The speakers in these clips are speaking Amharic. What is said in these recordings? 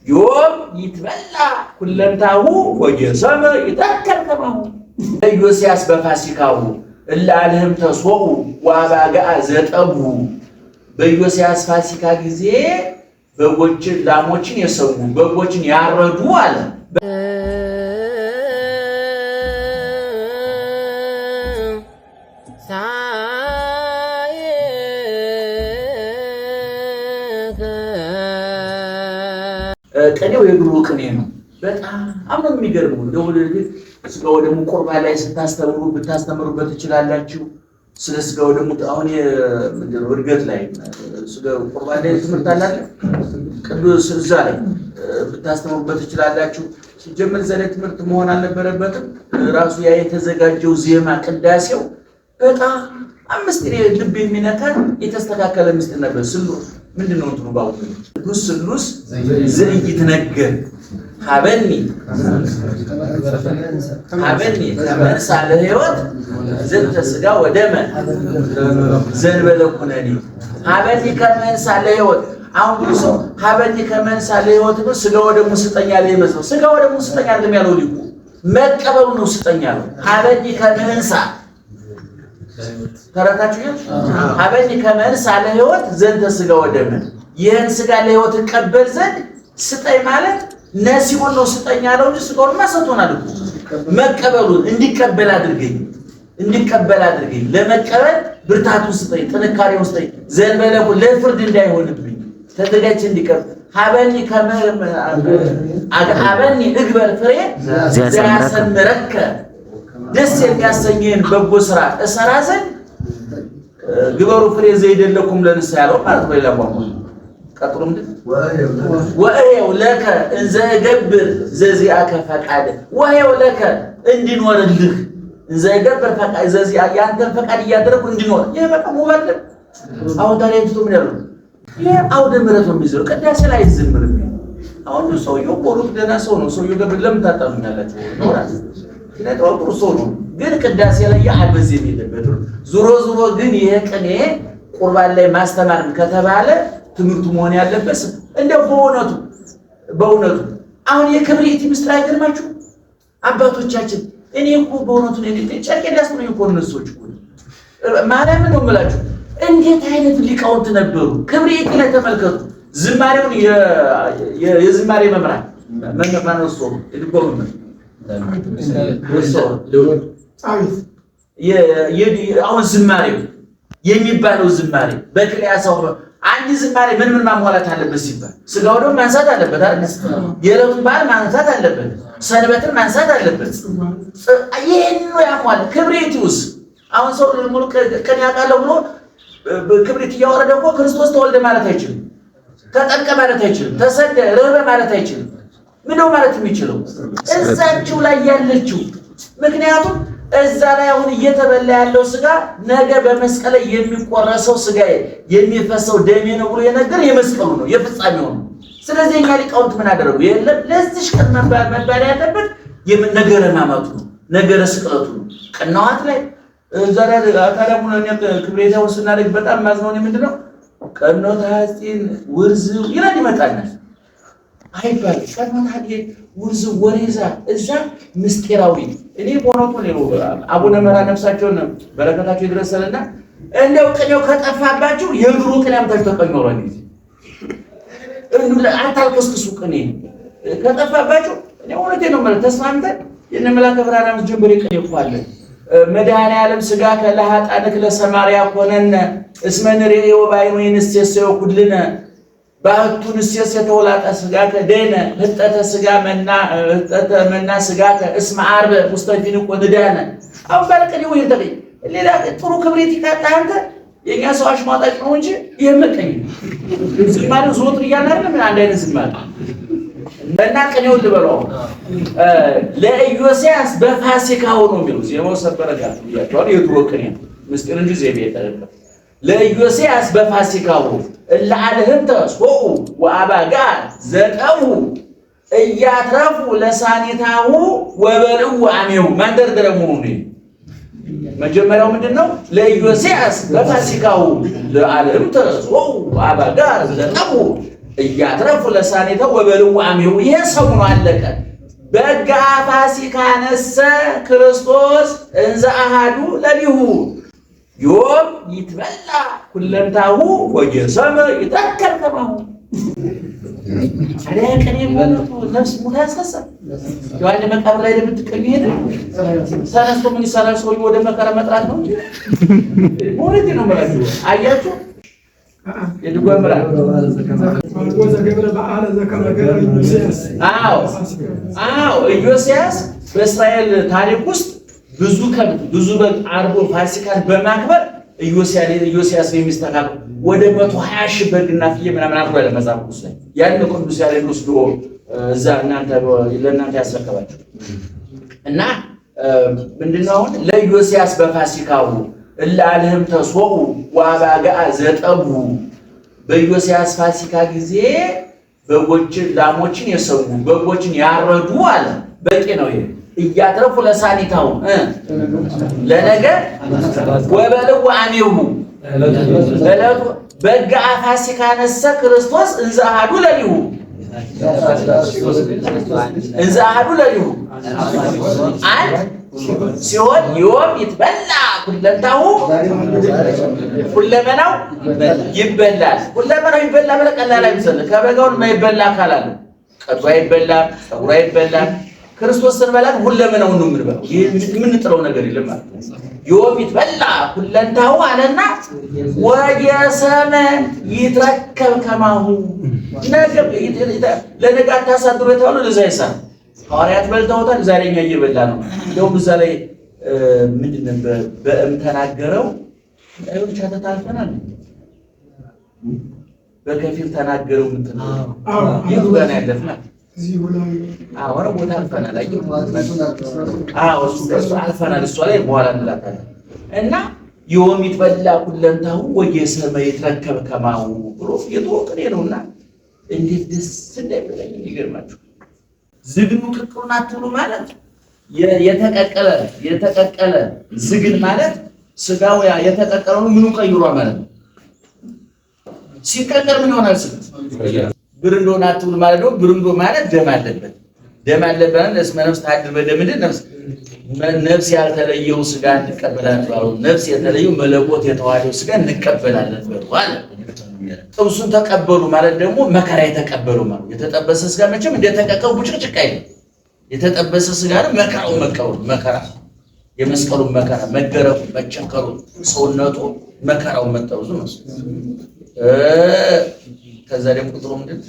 ዮም ይትበላ ኩለንታሁ ወጀሰመ ይተከል ከማሁ ኢዮስያስ በፋሲካው እላልህም ተሶኡ ወአባጋ ዘጠቡ በኢዮስያስ ፋሲካ ጊዜ በጎችን ላሞችን የሰው በጎችን ያረዱ አለ። ቅኔው የድሮ ቅኔ ነው። በጣም ነው የሚገርመው። እንደው ስጋው ደግሞ ቁርባን ላይ ስታስተምሩ ብታስተምሩበት ትችላላችሁ። ስለ ስጋው ደግሞ አሁን ምንድነው እርገት ላይ ስጋው ቁርባን ላይ ትምህርት አላለ ቅዱስ እዛ ላይ ብታስተምሩበት ትችላላችሁ። ሲጀመር ዘለ ትምህርት መሆን አልነበረበትም። ራሱ ያ የተዘጋጀው ዜማ ቅዳሴው በጣም ምስጢር ልብ የሚነካ የተስተካከለ ምስጢር ነበር። ስሉስ ምንድነው እንትኑ ባው ቅዱስ ስሉስ ዘይትነገር ሀበኒ ከመንሳ ለሕይወት ዘንተ ሥጋ ወደመ ዘንበለ ኩነኔ ሀበኒ ከመንሳ ለሕይወት። አሁን ብዙ ሰው ሀበኒ ከመንሳ ለሕይወት ነው ሥጋ ወደሙ ስጠኛ ላይ መስለው ሥጋ ወደሙ ስጠኛ አይደለም ያለው ሊቁ መቀበሉ ነው ስጠኛ ነው። ሀበኒ ከመንሳ ተረታችሁ ሀበኒ ከመንሳ ለሕይወት ዘንተ ሥጋ ወደመ ይህን ሥጋ ለሕይወት ቀበል ዘንድ ስጠኝ ማለት ነሲውን ነው ስጠኝ ያለው እንጂ ስጋውን ማሰጥቶናል እኮ መቀበሉን እንዲቀበል አድርገኝ ለመቀበል ብርታቱን ስጠኝ ጥንካሬውን ስጠኝ ዘንበለቁ ለፍርድ እንዳይሆንብኝ ተዘጋጅ እንዲቀበል ሀበኒ እግበር ፍሬ ዘያሰምረከ ደስ የሚያሰኝህን በጎ ስራ እሰራ ዘንድ ግበሩ ፍሬ ዘይደለኩም ለንስሐ ያለው ማለት ነው። ሌላ ቋንቋ ቀጥሎ ምንድን ወእየው ለከ እንዘ እገብር ዘዚአከ ፈቃደ ወእየው ለከ እንዲኖርልህ እንዘ እገብር ፈቃደ ዘዚአ ያንተን ፈቃድ እያደረኩ እንዲኖር ይሄ በቃ ሙባል አሁን ታዲያ እንትን ምን ያለው ይሄ አውደ ምሕረት ነው የሚዘው ቅዳሴ ላይ አይዘምርም። አሁን ሰውየው ቆሩት ደህና ሰው ነው። ሰውየው ገብር ለምን ታጣሉኛላችሁ ኖራስ ለጥሩ ጥሩ ሰው ነው፣ ግን ቅዳሴ ላይ ያልበዝ የሚልበት ዙሮ ግን ይሄ ቅኔ ቁርባን ላይ ማስተማር ከተባለ ትምህርቱ መሆን ያለበት እንደው በእውነቱ አሁን የክብሪት ምስጢር አይገርማችሁ አባቶቻችን። እኔ እኮ በእውነቱ ጨርቄ ዳስኩኝ እኮ እነሱች እኮ ማርያም ነው የምላችሁ እንዴት አይነት ሊቃውንት ነበሩ። ክብሪት ላይ ተመልከቱ። ዝማሬውን የዝማሬ መምራት ማነው ሰው ይድጎም አሁን ዝማሬው የሚባለው ዝማሬ በክሊያሳው አንድ ዝማሬ ምን ማሟላት አለበት ሲባል ስጋው ደግሞ ማንሳት አለበት አይደል? የዕለቱን በዓል ማንሳት አለበት፣ ሰንበትን ማንሳት አለበት። ይሄን ነው ያሟላ ክብሪቱስ። አሁን ሰው ሙሉ ቀን ያውቃለው ብሎ ክብሪት እያወረደ እኮ ክርስቶስ ተወልደ ማለት አይችልም፣ ተጠምቀ ማለት አይችልም፣ ተሰደ ረበ ማለት አይችልም። ምንድነው ማለት የሚችለው እዛችሁ ላይ ያለችው? ምክንያቱም እዛ ላይ አሁን እየተበላ ያለው ስጋ ነገ በመስቀል ላይ የሚቆረሰው ስጋ የሚፈሰው ደሜ ነው ብሎ የነገር የመስቀሉ ነው የፍጻሜው ነው። ስለዚህ እኛ ሊቃውንት ምን አደረጉ? የለም ለዚህ ቀን መባል ያለበት የነገረ ሕማማቱ ነው፣ ነገረ ስቅለቱ ነው። ቀናዋት ላይ ዛሬ አካዳሙን ክብሬታው ስናደርግ በጣም ማዝነው ምንድነው ቀኖታ ሐጺን ውርዝ ይላል ይመጣናል አይባል ቀኖታ ውርዝ ወሬዛ እዛ ምስጢራዊ እኔ ቦኖቱ ነው። አቡነ መራ ነፍሳቸውን በረከታቸው ይድረሰልና እንደው ቅኔው ከጠፋባችሁ የድሮ ቅኔ አምታችሁ ተቀኘሩ እንጂ አታልከስክሱ። ቅኔ ከጠፋባችሁ እኔ እውነቴን ነው ማለት ተስማምተን የነመላከ ብርሃን ጀምበሬ ቅኔ እኮ አለ። መድኃኔ ዓለም ሥጋ ከለሃጣንክ ለሰማርያ ኮነነ እስመ ንሬዮ ባይኑ ይንስየሰዮ ኩልነ ባቱን እስየስ የተወላጠ ሥጋ ከደነ ህጠተ ሥጋ መና ሥጋ ከእስመ ዓርበ ሙስተፊን ቆንዳነ አሁን ባልቀዲው ይተገኝ ሌላ ጥሩ ክብሪት ይካጣ አንተ የኛ ሰው አሽሟጣጭ ነው እንጂ ይመቀኝ ዝማሬ ዞትር ይያናል ምን አንድ አይነት ዝማሬ እና ቅኔው ልበለው ለኢዮስያስ በፋሲካው ነው የሚለው ዜማው ሰበረጋት ይያቸዋል። የድሮ ቅኔ ምስጢር እንጂ ዘይቤ የተደረገ ለኢዮስያስ በፋሲካው ለዓለህም ተስወኡ ወአባጋ ዘጠው እያትረፉ ለሳኒታው ወበልዑ አሜው መንደርደረሙ ነው። መጀመሪያው ምንድነው? ለኢዮስያስ በፋሲካው ለዓለህም ተስወኡ ወአባጋ ዘጠው እያትረፉ ለሳኔተው ወበልዋሜው ይሄ ሰሙኑ አለቀ። በጋ ፋሲካ ነሰ ክርስቶስ እንዘ አሃዱ ለሊሁ ዮም ይትበላ ኩለንታሁ ወጀሰመ ይተከል ከማሁ አለ ቀኔ ሞቱ ነፍስ ሙታ ያስከሳ ያለ መቃብር ላይ ለምትቀኝ ሄደ ሰነስቶ ምን ይሰራል? ሰው ወደ መከራ መጥራት ነው እንጂ ሞሪት ነው ማለት ነው። አያችሁ የድጓምራ ኢዮስያስ በእስራኤል ታሪክ ውስጥ ብዙ ከብት ብዙ በግ አርዶ ፋሲካን በማክበር ኢዮስያስ የሚስተካከል ወደ 120 ሺህ በግና ፍየል ምናምን አርዷል መጽሐፍ ቅዱስ ላይ ያን ቅዱስ ያሬድ ወስዶ እዛ ለእናንተ ያስረከባችሁ እና ምንድነው አሁን ለኢዮስያስ በፋሲካው እላልህም ተሶኡ ወአባጋ ዘጠቡ በኢዮስያስ ፋሲካ ጊዜ በጎችን ላሞችን የሰው በጎችን ያረዱ አለ። በቂ ነው ይሄ። እያትረፉ ለሳኒታው ለነገ ወበልዋሜው ለለቱ በጋ ፋሲካ ነሰ ክርስቶስ እንዘ አሃዱ ለሊሁ እንዘ አሃዱ ለሊሁ አንድ ሲሆን ዮም ይትበላ ኩለንታሁ ሁለመናው ይበላል። ሁለመናው ይበላ ማለት ቀላል አይመስልም። ከበጋውን የማይበላ አካል አለ። ቀጥሮ አይበላም፣ ፀጉሩ አይበላም። ክርስቶስን በላን ሁለመናው ነው የምንበላው። የምንጥለው ነገር የለም ማለት ነው። ዮም ይትበላ ኩለንታሁ አለና ወየሰመ ይትረከብ ከማሁ ለነገ አታሳድሩ የተባለው ለዛ ይሳል ሐዋርያት በልተውታል። ዛሬ እኛ እየበላ ነው። እንደውም እዛ ላይ ምንድነው በእም ተናገረው አይሁን ቻተታልፈናል በከፊል ተናገረው ምንድን ነው ይሁዳን ያለፈና አሁን ቦታ አልፈናል እሱ አልፈናል። እሱ ላይ በኋላ እንላታለን እና ዮም ይትበላ ኩለንታሁ ወየሰመ ይትረከብ ከማሁ ብሎ የተወቀነ ነውና እንዴት ደስ እንደሚለኝ ይገርማችሁ። ዝግኑ ቅቅሉን አትብሉ ማለት የተቀቀለ ዝግን ማለት ስጋው የተቀቀለው ምኑ ቀይሯ ማለት ነው። ሲቀቀል ምን ይሆናል? ስጋ ብርንዶን አትብሉ ማለት ነው። ብርንዶ ማለት ደም አለበት። ደም አለበት ለስመነፍስ ታድር በደምድን ነፍስ ያልተለየው ስጋ እንቀበላለን ባለው ነፍስ የተለየው መለኮት የተዋህደው ስጋ እንቀበላለን ባለ ጥብሱን ተቀበሉ ማለት ደግሞ መከራ የተቀበሉ ማለት የተጠበሰ ስጋ መቼም እንደተቀቀው ቡጭቅጭቅ አይደለም። የተጠበሰ ስጋ ነው መከራው መከራ የመስቀሉ መከራ መገረፉ መቸከሩ ሰውነቱ መከራው መጠውዙ ነው። ከዛ ደግሞ ቁጥሩ ምንድን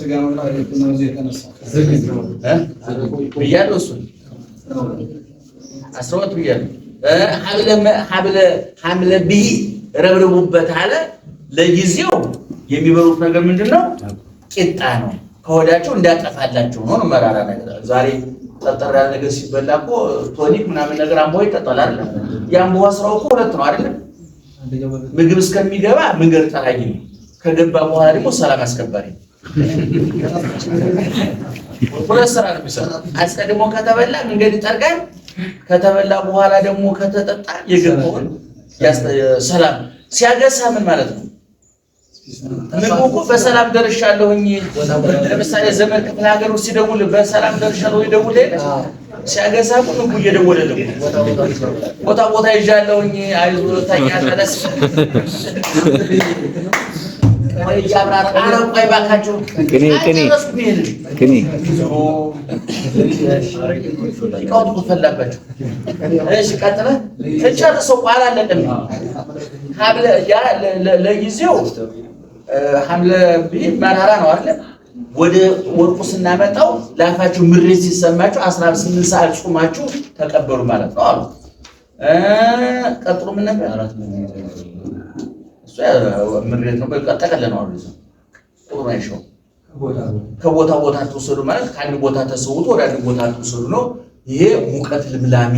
ስጋ ማለት ነው የተነሳ ብያለሁ። እሱ 12 ብያለሁ። ሐምለ ቢሂ ረብርቡበት አለ። ለጊዜው የሚበሉት ነገር ምንድነው? ቂጣ ነው። ከሆዳቸው እንዳጠፋላቸው ነው። መራራ ነገር ዛሬ ጠጠር ያለ ነገር ሲበላ እኮ ቶኒክ ምናምን ነገር አምቦ ይጠጣል አይደል? የአምቦ ስራው እኮ ሁለት ነው አይደል? ምግብ እስከሚገባ መንገድ ጠራጊ ነው። ከገባ በኋላ ደግሞ ሰላም አስከባሪ ነው። ሁለት ስራ ነው የሚሰራው። አስቀድሞ ከተበላ መንገድ ይጠርጋል። ከተበላ በኋላ ደግሞ ከተጠጣ የገባውን ሰላም ሲያገሳ ምን ማለት ነው? ምግቡ እኮ በሰላም ደርሻለሁኝ። ለምሳሌ ዘመድ ክፍለ ሀገር ውስጥ ሲደውል በሰላም ደርሻለሁ ይደውል አይደል? ሲያገሳ እኮ ምግቡ እየደወለልኝ ቦታ ይዣለሁኝ አይዞህ ታኛ ተነስ ያብራራ አረቆይ ባካችሁ ቅኔ ይቆጡ ፈላባችሁ። እሺ ቀጥለ ተጨርሰው ቋላ አለቀም። ሐምለ ለጊዜው ሐምለ ቢሂ መራራ ነው አይደል? ወደ ወርቁ ስናመጣው ላፋችሁ ምሬት ሲሰማችሁ 18 ሰዓት ጾማችሁ ተቀበሉ ማለት ነው አሉ። ቀጥሩ ምን ነበር? ምሬት ነው በቃ ተቀለነው አሉ። ጥሩ ነው። ከቦታ ቦታ ተወሰዱ ማለት ከአንድ ቦታ ተሰውቶ ወደ አንድ ቦታ ተወሰዱ ነው። ይሄ ሙቀት ልምላሜ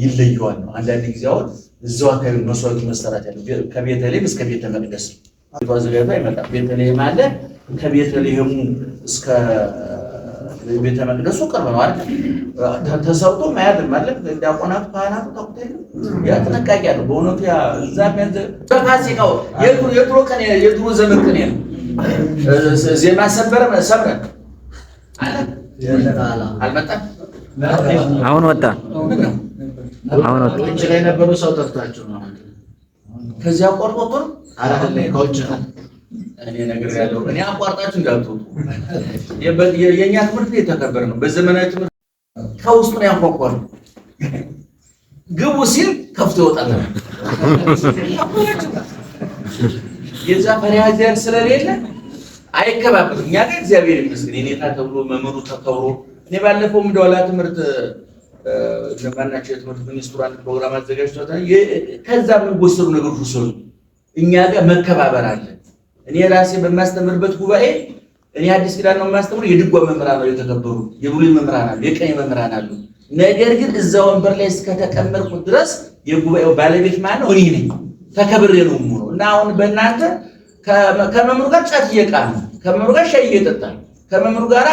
ይለየዋል ነው። አንዳንድ ጊዜ አሁን እዛው አካባቢ መስዋዕቱ መሰራት ያለው ከቤተልሔም እስከ ቤተ መቅደስ ተዘጋጅቶ ይመጣል። ቤተልሔም አለ። ከቤተልሔሙ እስከ ቤተ መቅደሱ ቅርብ ነው አይደል? ተሰርቶ ማያድ ማለት ዲያቆናቱ ካህናቱ ተቆጣይ ያ ተነቃቂ ያለው በእውነቱ ያ እዛም በፋሲካው የድሮ ቀን የድሮ ዘመን ቀን ነው። ዜማ ሰበረ ሰብረ አልመጣም። አሁን ወጣ። አሁን ወጣ። ውጭ ላይ ነበሩ ሰው ጠርቷቸው ነው። ከዚያ ቆርጦ አራለ ከውጭ ነው። እኔ ነገር ያለው እኔ አቋርጣችሁ እንዳትወጡ። የኛ ትምህርት የተከበረ ነው። በዘመናዊ ትምህርት ከውስጡ ነው ያቋቋሩ። ግቡ ሲል ከፍቶ ይወጣል። የዛ ፈሪሃ እግዚአብሔር ስለሌለ አይከባበርም። እኛ ጋር እግዚአብሔር ይመስገን የኔታ ተብሎ መምህሩ ተከብሮ እኔ ባለፈው ምደዋላ ትምህርት ለማናቸው የትምህርት ሚኒስትሩ አንድ ፕሮግራም አዘጋጅቷል። ከዛ የሚወሰዱ ነገሮች ሁሉ እኛ ጋር መከባበር አለ። እኔ ራሴ በማስተምርበት ጉባኤ እኔ አዲስ ኪዳን ነው የማስተምረው። የድጓ መምህራን ነው የተከበሩ፣ የብሉይ መምህራን አሉ፣ የቀኝ መምህራን አሉ። ነገር ግን እዛ ወንበር ላይ እስከተቀመጥኩ ድረስ የጉባኤው ባለቤት ማለት ነው እኔ ነኝ። ተከብሬ ነው የምኖረው እና አሁን በእናንተ ከመምህሩ ጋር ጫት እየቃሙ ከመምህሩ ጋር ሻይ እየጠጣ ከመምህሩ ጋር